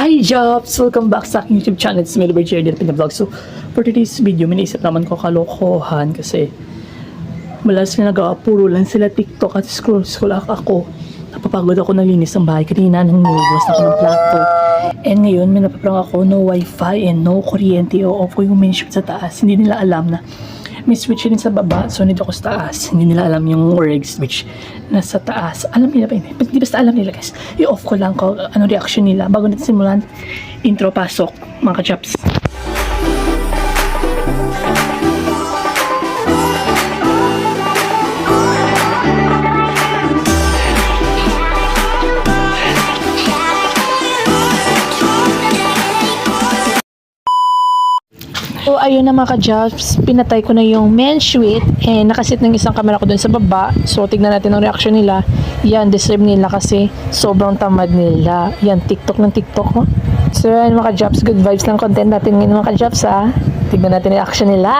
Hi Jobs! Welcome back sa aking YouTube channel. It's me, Robert J. Vlog. So, for today's video, minaisip naman ko kalokohan kasi malas na nagawa, puro lang sila TikTok at scroll ako. Napapagod ako nalinis ng bahay kanina, nang niluwas ako ng plato. And ngayon, may napaprang ako, no wifi and no kuryente o off ko yung main switch sa taas. Hindi nila alam na may switch rin sa baba, so nito ako sa taas. Hindi nila alam yung reg switch na sa taas. Alam nila ba yun? Hindi basta alam nila guys. I-off ko lang ko ano reaction nila bago natin simulan. Intro, pasok, mga ka-chops. So ayun na mga ka-jobs, pinatay ko na yung main switch and nakasit ng isang camera ko dun sa baba. So tignan natin ang reaction nila. Yan, deserve nila kasi sobrang tamad nila. Yan, TikTok ng TikTok. Oh. So yan mga ka-jobs, good vibes lang content natin ngayon mga ka-jobs ha. Tignan natin yung reaction nila.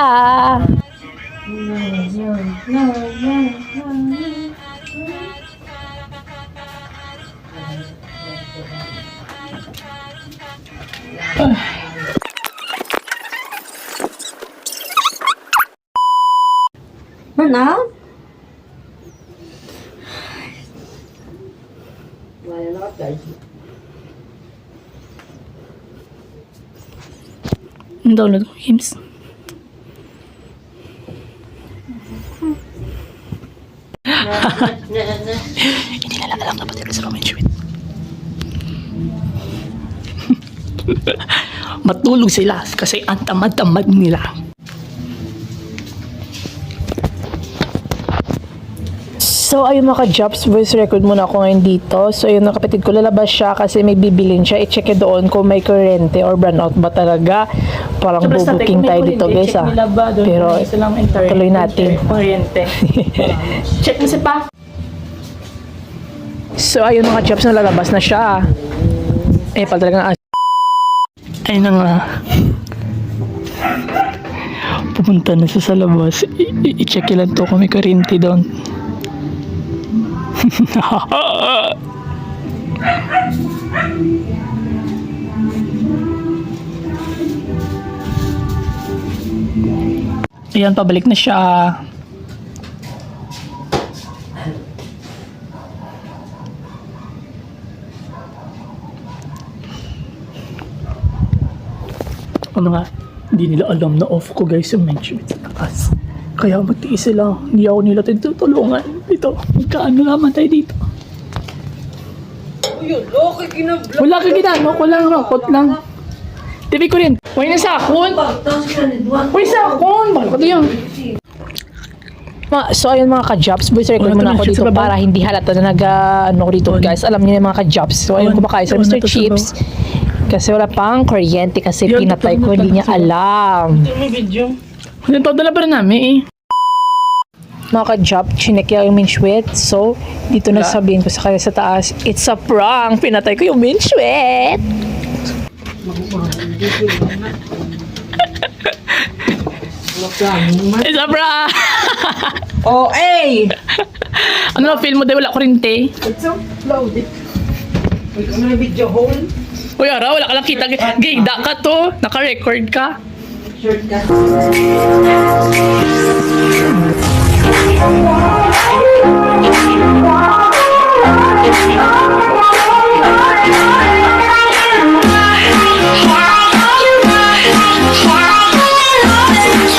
Mana? Wala na guys. Download ko games. Hindi nila alam na pati sa main switch. Matulog sila kasi ang tamad-tamad nila. So, ayun mga ka-jobs, voice record muna ako ngayon dito. So, ayun, kapatid ko, lalabas siya kasi may bibilin siya. I-check doon kung may kuryente or brownout ba talaga. Parang bubuking tayo dito, guys, ah. Pero, tuloy natin. Kuryente. Check mo si Pa. So, ayun mga jobs, lalabas na siya. Eh, pala talaga ayun na nga. Pupunta na siya sa labas. I-check ilan to kung may kuryente doon. Ayan, pabalik na siya. Ano nga, hindi nila alam na off ko guys yung mention sa taas. Kaya magtiis sila. Hindi ako nila tutulungan. Dito, magkaano naman tayo dito. Uyun, okay kinablog. Wala ka ginano ko lang, rakot lang. TV ko rin. Huwag na sa akon. Huwag sa akon. Bakit ko yun? So ayun mga ka-jobs, voice record muna ako dito para hindi halata na nag-ano ko dito guys. Alam niyo yung mga ka-jobs. So ayun kumakain sa Mr. Chips. Kasi wala pang kuryente kasi pinatay ko, hindi niya alam. May video. Dala pa rin namin eh. Mga ka-job, chinek yung main switch. So, dito na sabihin ko sa kanya sa taas, it's a prank! Pinatay ko yung main switch! It's a prank! Oh, hey! Ano na, feel mo dahil wala kuryente? It's so loaded. Wait, ano na video hole? Uy, ara, wala ka lang kita. Gayda ka to. Naka-record ka. Shortcut.